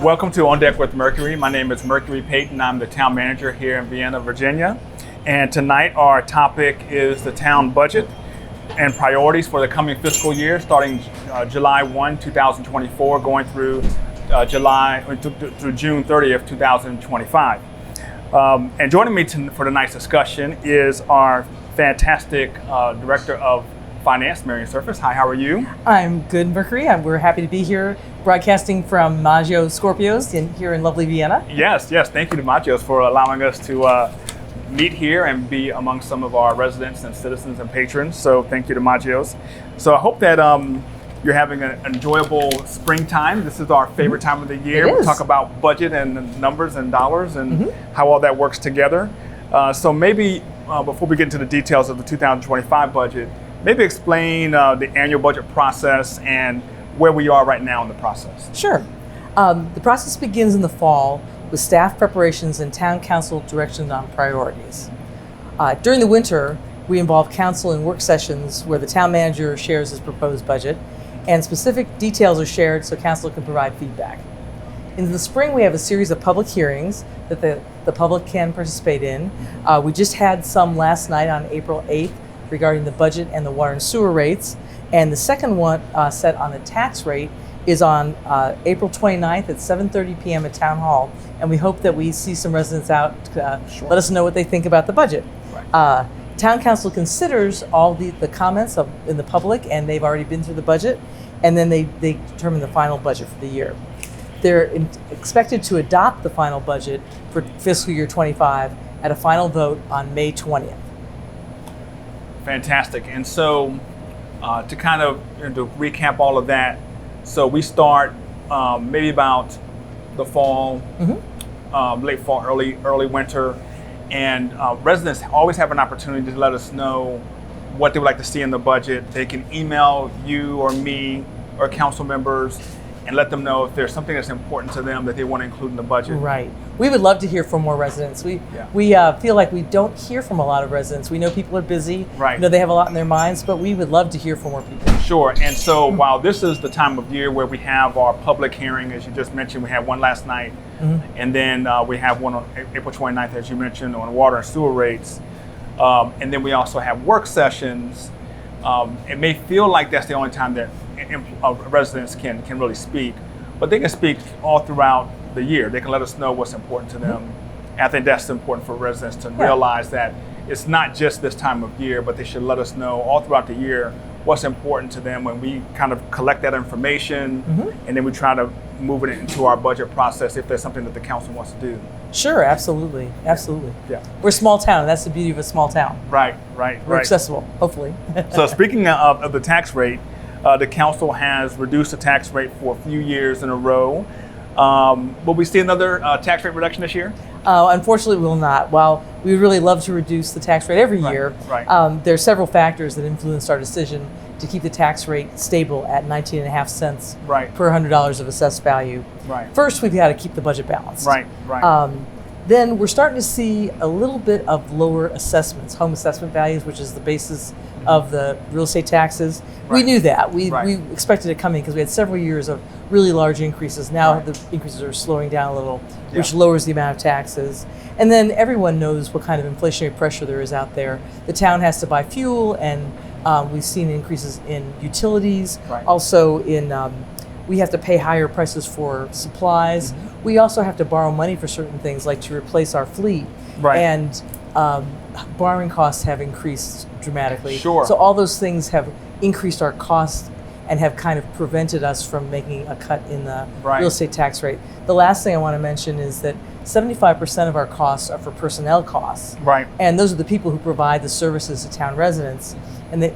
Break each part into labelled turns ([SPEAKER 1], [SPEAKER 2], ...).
[SPEAKER 1] Welcome to On Deck with Mercury. My name is Mercury Payton. I'm the town manager here in Vienna, Virginia. And tonight our topic is the town budget and priorities for the coming fiscal year, starting July 1, 2024, going through through June 30th, 2025. And joining me for tonight's discussion is our fantastic Director of Finance, Marion Serfass. Hi, how are you?
[SPEAKER 2] I'm good, Mercury. We're happy to be here, broadcasting from Maggio Scorpios here in lovely Vienna.
[SPEAKER 1] Yes. Thank you to Maggios for allowing us to meet here and be among some of our residents and citizens and patrons. So thank you to Maggios. So I hope that you're having an enjoyable springtime. This is our favorite time of the year. We talk about budget and numbers and dollars and how all that works together. So maybe before we get into the details of the 2025 budget, maybe explain the annual budget process and where we are right now in the process.
[SPEAKER 2] Sure. The process begins in the fall with staff preparations and town council directions on priorities. During the winter, we involve council in work sessions where the town manager shares his proposed budget and specific details are shared so council can provide feedback. In the spring, we have a series of public hearings that the public can participate in. We just had some last night on April 8th regarding the budget and the water and sewer rates. And the second one set on the tax rate is on April 29th at 7:30 p.m. at Town Hall. And we hope that we see some residents out to let us know what they think about the budget. Right. Town Council considers all the comments in the public, and they've already been through the budget, and then they determine the final budget for the year. They're expected to adopt the final budget for fiscal year 25 at a final vote on May 20th.
[SPEAKER 1] Fantastic. And so to kind of to recap all of that, so we start maybe about the fall, late fall, early winter, and residents always have an opportunity to let us know what they would like to see in the budget. They can email you or me or council members and let them know if there's something that's important to them that they want to include in the budget.
[SPEAKER 2] Right. We would love to hear from more residents. We feel like we don't hear from a lot of residents. We know people are busy.
[SPEAKER 1] Right.
[SPEAKER 2] We know they have a lot in their minds, but we would love to hear from more people.
[SPEAKER 1] Sure. And so while this is the time of year where we have our public hearing, as you just mentioned, we had one last night, and then we have one on April 29th, as you mentioned, on water and sewer rates. And then we also have work sessions. It may feel like that's the only time that residents can really speak, but they can speak all throughout the year. They can let us know what's important to them. And I think that's important for residents to realize that it's not just this time of year, but they should let us know all throughout the year what's important to them when we kind of collect that information, and then we try to move it into our budget process if there's something that the council wants to do.
[SPEAKER 2] Sure, absolutely.
[SPEAKER 1] Yeah.
[SPEAKER 2] We're a small town, and that's the beauty of a small town.
[SPEAKER 1] Right.
[SPEAKER 2] We're accessible, hopefully.
[SPEAKER 1] So speaking of the tax rate, the council has reduced the tax rate for a few years in a row. Will we see another tax rate reduction this year?
[SPEAKER 2] Unfortunately, we will not. While we would really love to reduce the tax rate every year, there are several factors that influenced our decision to keep the tax rate stable at 19.5 cents per $100 of assessed value. First, we've got to keep the budget balanced. Then we're starting to see a little bit of lower assessments, home assessment values, which is the basis of the real estate taxes. We knew that. We expected it coming because we had several years of really large increases. Now the increases are slowing down a little, which lowers the amount of taxes. And then everyone knows what kind of inflationary pressure there is out there. The town has to buy fuel, and we've seen increases in utilities. Also we have to pay higher prices for supplies. We also have to borrow money for certain things, like to replace our fleet. And borrowing costs have increased dramatically. So all those things have increased our costs and have kind of prevented us from making a cut in the real estate tax rate. The last thing I want to mention is that 75% of our costs are for personnel costs. And those are the people who provide the services to town residents. And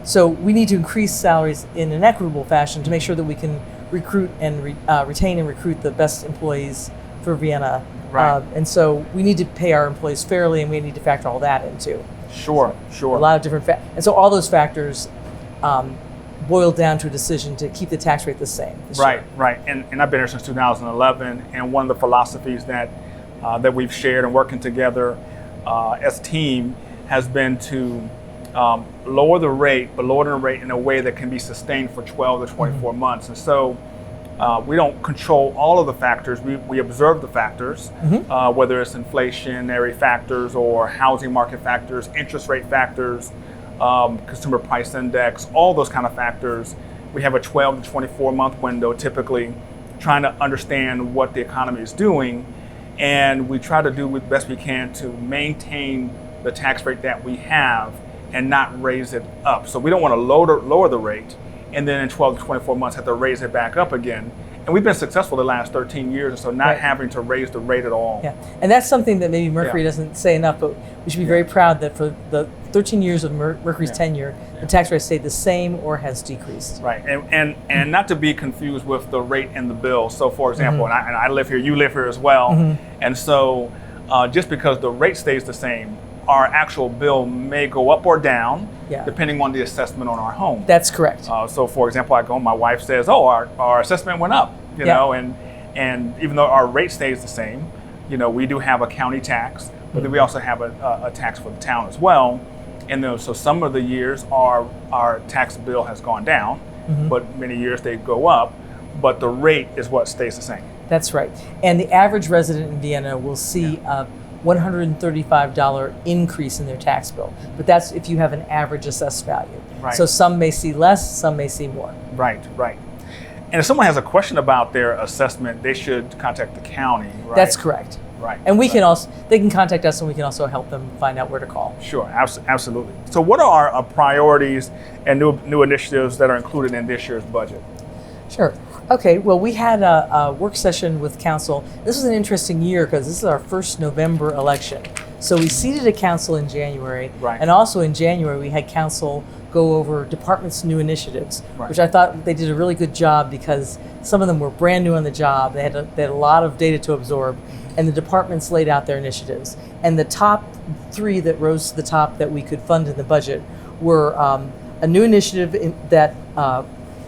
[SPEAKER 2] so we need to increase salaries in an equitable fashion to make sure that we can recruit and retain and recruit the best employees for Vienna. And so we need to pay our employees fairly, and we need to factor all that into.
[SPEAKER 1] Sure.
[SPEAKER 2] A lot of different and so all those factors boil down to a decision to keep the tax rate the same.
[SPEAKER 1] Right. And I've been here since 2011, and one of the philosophies that we've shared and working together as a team has been to lower the rate, but lower the rate in a way that can be sustained for 12 to 24 months. And so We don't control all of the factors. We observe the factors, whether it's inflationary factors or housing market factors, interest rate factors, consumer price index, all those kind of factors. We have a 12 to 24 month window typically, trying to understand what the economy is doing. And we try to do the best we can to maintain the tax rate that we have and not raise it up. So we don't want to lower the rate and then in 12 to 24 months have to raise it back up again. And we've been successful the last 13 years or so, not having to raise the rate at all.
[SPEAKER 2] Yeah, and that's something that maybe Mercury doesn't say enough, but we should be very proud that for the 13 years of Mercury's tenure, the tax rate stayed the same or has decreased.
[SPEAKER 1] Right, and not to be confused with the rate in the bill. So for example, and I live here, you live here as well, and so just because the rate stays the same, our actual bill may go up or down depending on the assessment on our home.
[SPEAKER 2] That's correct.
[SPEAKER 1] So for example, I go, my wife says, oh, our assessment went up, you know, and even though our rate stays the same, you know, we do have a county tax, but then we also have a tax for the town as well. And so some of the years our tax bill has gone down, but many years they go up, but the rate is what stays the same.
[SPEAKER 2] That's right. And the average resident in Vienna will see a $135 increase in their tax bill, but that's if you have an average assessed value. Right. So some may see less, some may see more.
[SPEAKER 1] Right, right. And if someone has a question about their assessment, they should contact the county, right?
[SPEAKER 2] That's correct.
[SPEAKER 1] Right.
[SPEAKER 2] And we can also, they can contact us and we can also help them find out where to call.
[SPEAKER 1] Sure, absolutely. So what are our priorities and new initiatives that are included in this year's budget?
[SPEAKER 2] Sure. Okay, well, we had a work session with council. This was an interesting year because this is our first November election. So we seated a council in January, and also in January we had council go over departments' new initiatives, which I thought they did a really good job because some of them were brand new on the job. They had a lot of data to absorb, and the departments laid out their initiatives. And the top three that rose to the top that we could fund in the budget were a new initiative that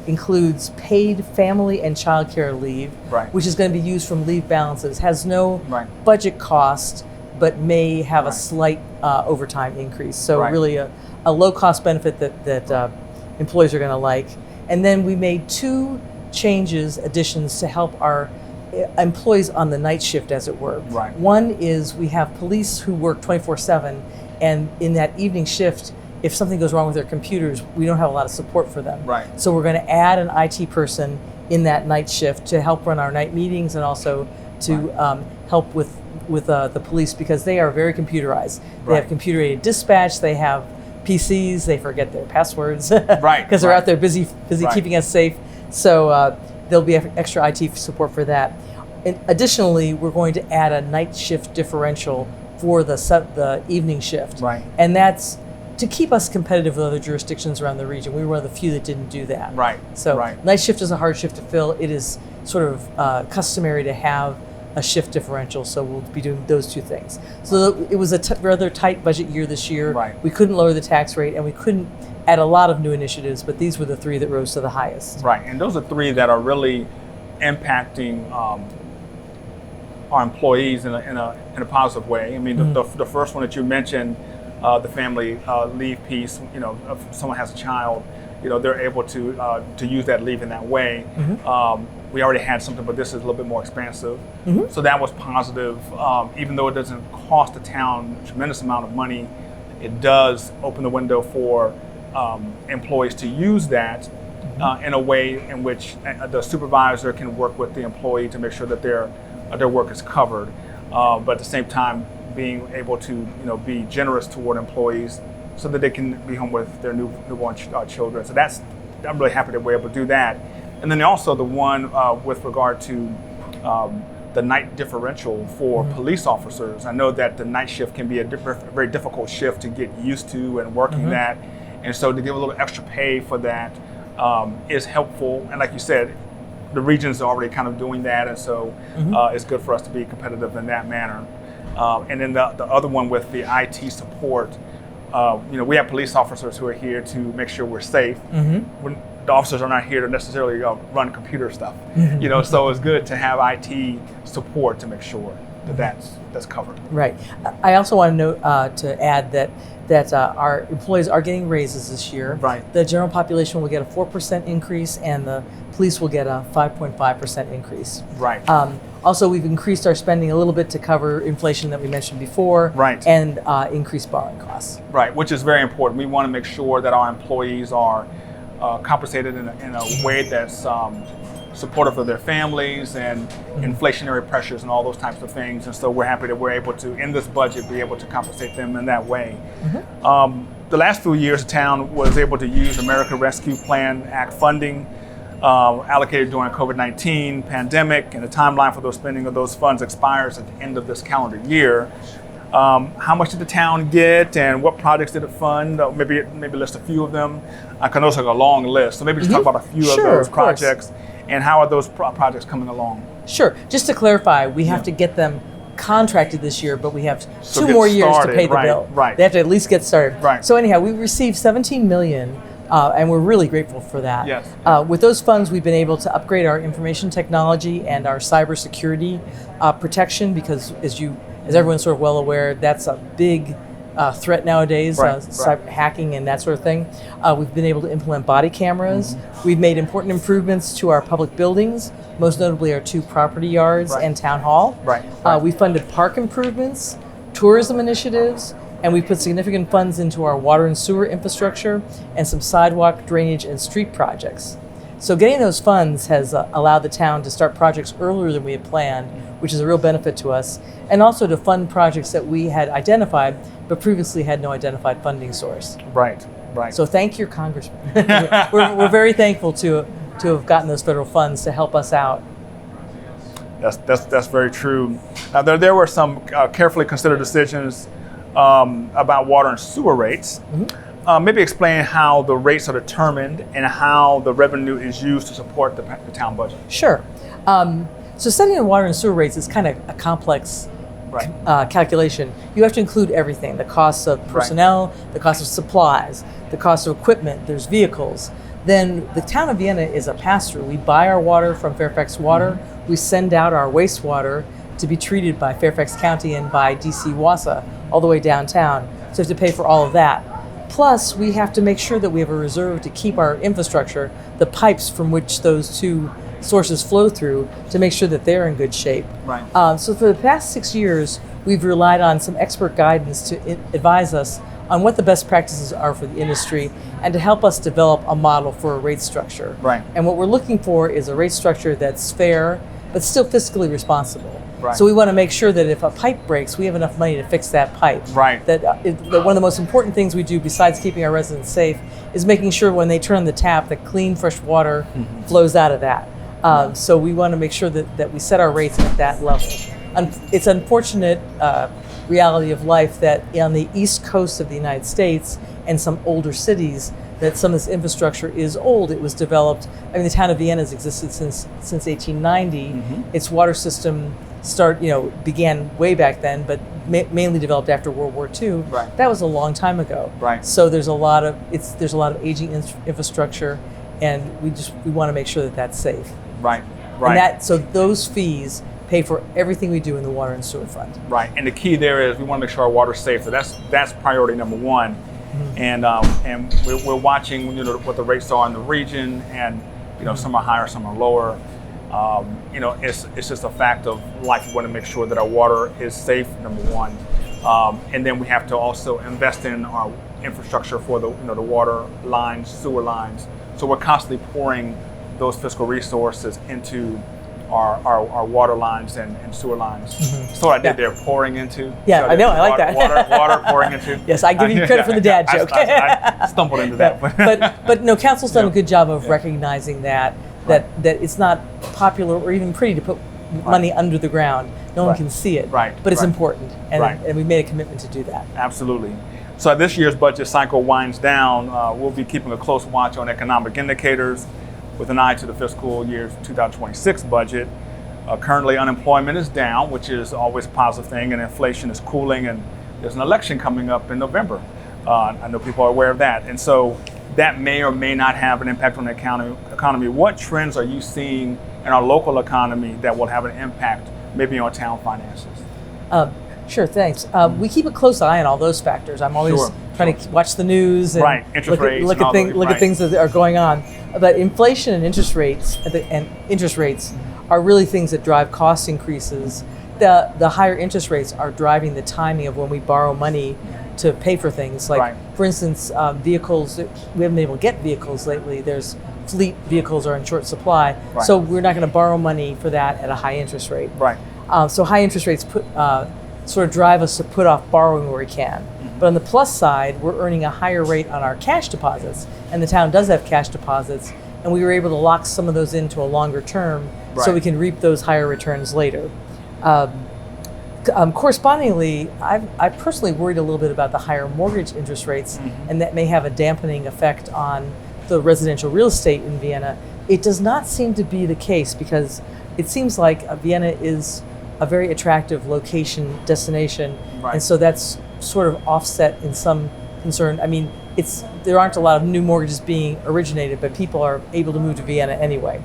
[SPEAKER 2] includes paid family and child care leave, which is going to be used from leave balances, has no budget cost, but may have a slight overtime increase. So really a low cost benefit that employees are going to like. And then we made two additions to help our employees on the night shift, as it were. One is we have police who work 24/7, and in that evening shift, if something goes wrong with their computers, we don't have a lot of support for them. So we're going to add an IT person in that night shift to help run our night meetings and also to help with the police, because they are very computerized. They have computer-aided dispatch, they have PCs, they forget their passwords because they're out there busy keeping us safe. So there'll be extra IT support for that. And additionally, we're going to add a night shift differential for the evening shift. And that's to keep us competitive with other jurisdictions around the region. We were one of the few that didn't do that. So night shift is a hard shift to fill. It is sort of customary to have a shift differential, so we'll be doing those two things. So it was a rather tight budget year this year. We couldn't lower the tax rate, and we couldn't add a lot of new initiatives, but these were the three that rose to the highest. And those are three that are really impacting our employees in a positive way. I mean, the first one that you mentioned, the family leave piece, you know, if someone has a child, you know, they're able to use that leave in that way. We already had something, but this is a little bit more expansive. So that was positive. Even though it doesn't cost the town a tremendous amount of money, it does open the window for employees to use that in a way in which the supervisor can work with the employee to make sure that their work is covered. But at the same time, being able to be generous toward employees so that they can be home with their newborn children. So I'm really happy that we're able to do that. And then also the one with regard to the night differential for police officers. I know that the night shift can be a very difficult shift to get used to and working that. And so to give a little extra pay for that is helpful. And like you said, the regions are already kind of doing that. And so it's good for us to be competitive in that manner. And then the other one with the IT support, we have police officers who are here to make sure we're safe. When the officers are not here to necessarily run computer stuff, so it's good to have IT support to make sure
[SPEAKER 1] that's covered.
[SPEAKER 2] Right. I also want to note to add that our employees are getting raises this year.
[SPEAKER 1] Right.
[SPEAKER 2] The general population will get a 4% increase, and the police will get a 5.5% increase.
[SPEAKER 1] Right.
[SPEAKER 2] Also, we've increased our spending a little bit to cover inflation that we mentioned before.
[SPEAKER 1] Right.
[SPEAKER 2] And increased borrowing costs.
[SPEAKER 1] Right, which is very important. We want to make sure that our employees are compensated in a way that's supportive of their families and inflationary pressures and all those types of things. And so we're happy that we're able to, in this budget, be able to compensate them in that way. The last few years, the town was able to use American Rescue Plan Act funding allocated during COVID-19 pandemic, and the timeline for those spending of those funds expires at the end of this calendar year. How much did the town get, and what projects did it fund? Maybe list a few of them. I can also have a long list, so maybe just talk about a few of those projects. And how are those projects coming along?
[SPEAKER 2] Sure. Just to clarify, we have to get them contracted this year, but we have
[SPEAKER 1] So
[SPEAKER 2] 2 more years
[SPEAKER 1] started,
[SPEAKER 2] to pay the
[SPEAKER 1] right,
[SPEAKER 2] bill.
[SPEAKER 1] right.
[SPEAKER 2] They have to at least get started.
[SPEAKER 1] Right.
[SPEAKER 2] So anyhow, we received $17 million, and we're really grateful for that.
[SPEAKER 1] Yes.
[SPEAKER 2] With those funds, we've been able to upgrade our information technology and our cybersecurity protection, because as everyone's sort of well aware, that's a big threat nowadays, cyber hacking and that sort of thing. We've been able to implement body cameras. We've made important improvements to our public buildings, most notably our 2 property yards and town hall. We funded park improvements, tourism initiatives, and we put significant funds into our water and sewer infrastructure and some sidewalk, drainage, and street projects. So getting those funds has allowed the town to start projects earlier than we had planned, which is a real benefit to us, and also to fund projects that we had identified but previously had no identified funding source.
[SPEAKER 1] Right.
[SPEAKER 2] So thank your congressman. we're very thankful to have gotten those federal funds to help us out.
[SPEAKER 1] That's very true. Now there were some carefully considered decisions about water and sewer rates. Maybe explain how the rates are determined and how the revenue is used to support the town budget.
[SPEAKER 2] Sure. So setting the water and sewer rates is kind of a complex calculation. You have to include everything: the costs of personnel, the cost of supplies, the cost of equipment, there's vehicles. Then the Town of Vienna is a pass-through. We buy our water from Fairfax Water. We send out our wastewater to be treated by Fairfax County and by DC WASA all the way downtown. So we have to pay for all of that. Plus, we have to make sure that we have a reserve to keep our infrastructure, the pipes from which those 2 sources flow through, to make sure that they're in good shape. So for the past 6 years, we've relied on some expert guidance to advise us on what the best practices are for the industry and to help us develop a model for a rate structure. And what we're looking for is a rate structure that's fair, but still fiscally responsible. So we want to make sure that if a pipe breaks, we have enough money to fix that pipe. That one of the most important things we do, besides keeping our residents safe, is making sure when they turn the tap that clean, fresh water flows out of that. So we want to make sure that we set our rates at that level. It's unfortunate reality of life that on the East Coast of the United States and some older cities, that some of this infrastructure is old. It was developed, the Town of Vienna has existed since 1890. Its water system began way back then, but mainly developed after World War II. That was a long time ago. So there's a lot of aging infrastructure, and we want to make sure that that's safe. And so those fees pay for everything we do in the water and sewer fund.
[SPEAKER 1] And the key there is we want to make sure our water's safe. So that's priority number 1. And we're watching what the rates are in the region, and some are higher, some are lower. It's just a fact of life. We want to make sure that our water is safe, number 1, and then we have to also invest in our infrastructure for the water lines, sewer lines. So we're constantly pouring those fiscal resources into our water lines and sewer lines. So I did there, pouring into.
[SPEAKER 2] Yeah, I know, I like that.
[SPEAKER 1] Water pouring into.
[SPEAKER 2] Yes, I give you credit for the dad joke.
[SPEAKER 1] I stumbled into that.
[SPEAKER 2] But no, council's done a good job of recognizing that it's not popular or even pretty to put money under the ground. No one can see it, but it's important, and we made a commitment to do that.
[SPEAKER 1] Absolutely. So this year's budget cycle winds down. We'll be keeping a close watch on economic indicators with an eye to the fiscal year 2026 budget. Currently, unemployment is down, which is always a positive thing, and inflation is cooling, and there's an election coming up in November. I know people are aware of that. And so that may or may not have an impact on the economy. What trends are you seeing in our local economy that will have an impact maybe on town finances?
[SPEAKER 2] Sure, thanks. We keep a close eye on all those factors. I'm always trying to watch the news and look at things that are going on. But inflation and interest rates are really things that drive cost increases. The higher interest rates are driving the timing of when we borrow money to pay for things. Like, for instance, vehicles. We haven't been able to get vehicles lately. There's fleet vehicles are in short supply, so we're not going to borrow money for that at a high interest rate. So high interest rates sort of drive us to put off borrowing where we can. But on the plus side, we're earning a higher rate on our cash deposits, and the town does have cash deposits, and we were able to lock some of those into a longer term so we can reap those higher returns later. Correspondingly, I personally worried a little bit about the higher mortgage interest rates, and that may have a dampening effect on the residential real estate in Vienna. It does not seem to be the case, because it seems like Vienna is a very attractive location destination, and so that's sort of offset in some concern. I mean, there aren't a lot of new mortgages being originated, but people are able to move to Vienna anyway.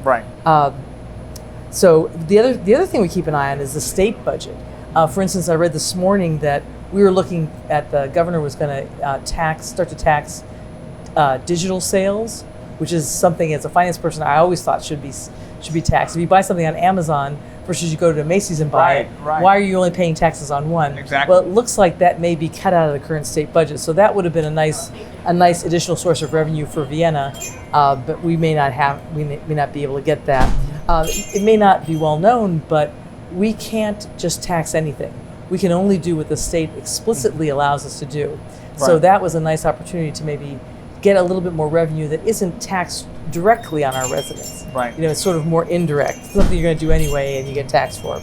[SPEAKER 2] So the other thing we keep an eye on is the state budget. For instance, I read this morning that we were looking at the governor was going to start to tax digital sales, which is something as a finance person I always thought should be taxed. If you buy something on Amazon versus you go to Macy's and buy it, why are you only paying taxes on one? Well, it looks like that may be cut out of the current state budget. So that would have been a nice additional source of revenue for Vienna, but we may not be able to get that. It may not be well known, but we can't just tax anything. We can only do what the state explicitly allows us to do. So that was a nice opportunity to maybe get a little bit more revenue that isn't taxed directly on our residents. It's sort of more indirect, something you're going to do anyway and you get taxed for.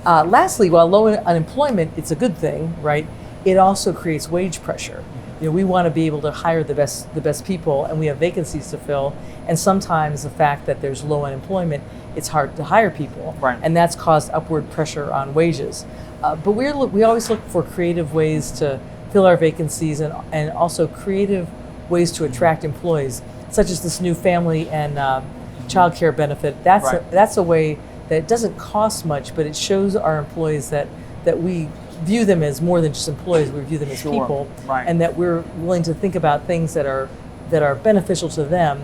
[SPEAKER 2] Lastly, while low unemployment, it's a good thing, right? It also creates wage pressure. We want to be able to hire the best people, and we have vacancies to fill. And sometimes the fact that there's low unemployment, it's hard to hire people, and that's caused upward pressure on wages. But we always look for creative ways to fill our vacancies, and also creative ways to attract employees, such as this new family and child care benefit. That's a way that doesn't cost much, but it shows our employees that we view them as more than just employees. We view them as people, and that we're willing to think about things that are beneficial to them.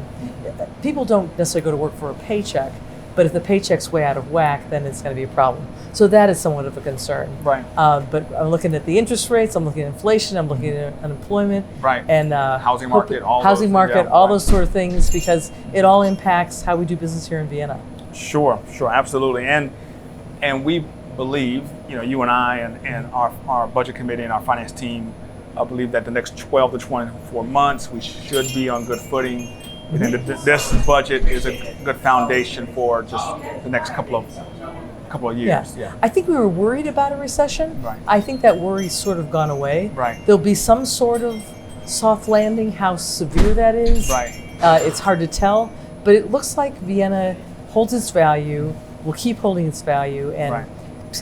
[SPEAKER 2] People don't necessarily go to work for a paycheck, but if the paycheck's way out of whack, then it's going to be a problem. So that is somewhat of a concern. But I'm looking at the interest rates, I'm looking at inflation, I'm looking at unemployment, and
[SPEAKER 1] housing market,
[SPEAKER 2] all those sort of things, because it all impacts how we do business here in Vienna. Sure,
[SPEAKER 1] absolutely. And we believe, you and I and our budget committee and our finance team believe that the next 12 to 24 months we should be on good footing. We think that this budget is a good foundation for just the next couple of years.
[SPEAKER 2] I think we were worried about a recession. I think that worry's sort of gone away. There'll be some sort of soft landing. How severe that is, it's hard to tell. But it looks like Vienna holds its value, will keep holding its value, and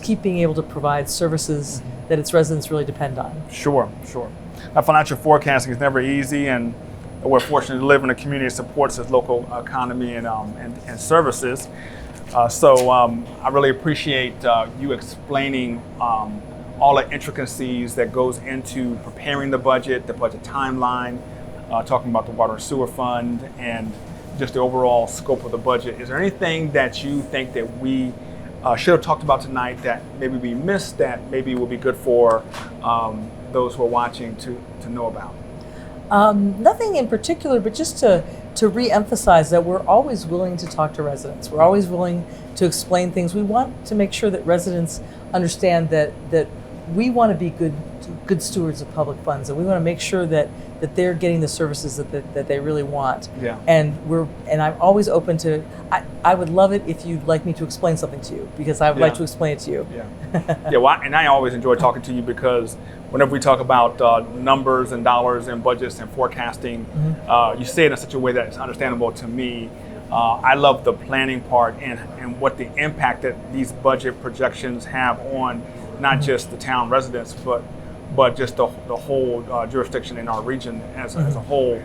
[SPEAKER 2] keep being able to provide services that its residents really depend on.
[SPEAKER 1] Sure. Now, financial forecasting is never easy, and we're fortunate to live in a community that supports its local economy and services. So I really appreciate you explaining all the intricacies that goes into preparing the budget timeline, talking about the water and sewer fund, and just the overall scope of the budget. Is there anything that you think that we should have talked about tonight that maybe we missed, that maybe will be good for those who are watching to know about?
[SPEAKER 2] Nothing in particular, but just to re-emphasize that we're always willing to talk to residents. We're always willing to explain things. We want to make sure that residents understand that we want to be good stewards of public funds, and we want to make sure that they're getting the services that they really want. And I'm always open to. I would love it if you'd like me to explain something to you, because I would like to explain it to you.
[SPEAKER 1] And I always enjoy talking to you, because whenever we talk about numbers and dollars and budgets and forecasting, you say it in such a way that it's understandable to me. I love the planning part and what the impact that these budget projections have on not just the town residents, but just the whole jurisdiction in our region as a whole.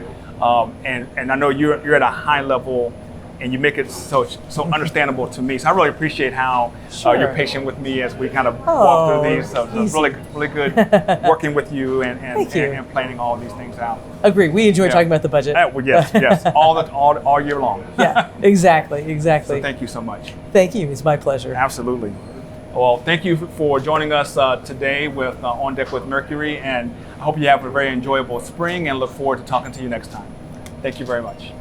[SPEAKER 1] And I know you're at a high level and you make it so understandable to me. So I really appreciate how you're patient with me as we kind of walk through these. So it's really good working with you and planning all these things out.
[SPEAKER 2] Agree. We enjoy talking about the budget.
[SPEAKER 1] Well, yes, all year long.
[SPEAKER 2] Yeah, exactly.
[SPEAKER 1] So thank you so much.
[SPEAKER 2] Thank you. It's my pleasure.
[SPEAKER 1] Absolutely. Well, thank you for joining us today with On Deck with Mercury, and I hope you have a very enjoyable spring and look forward to talking to you next time. Thank you very much.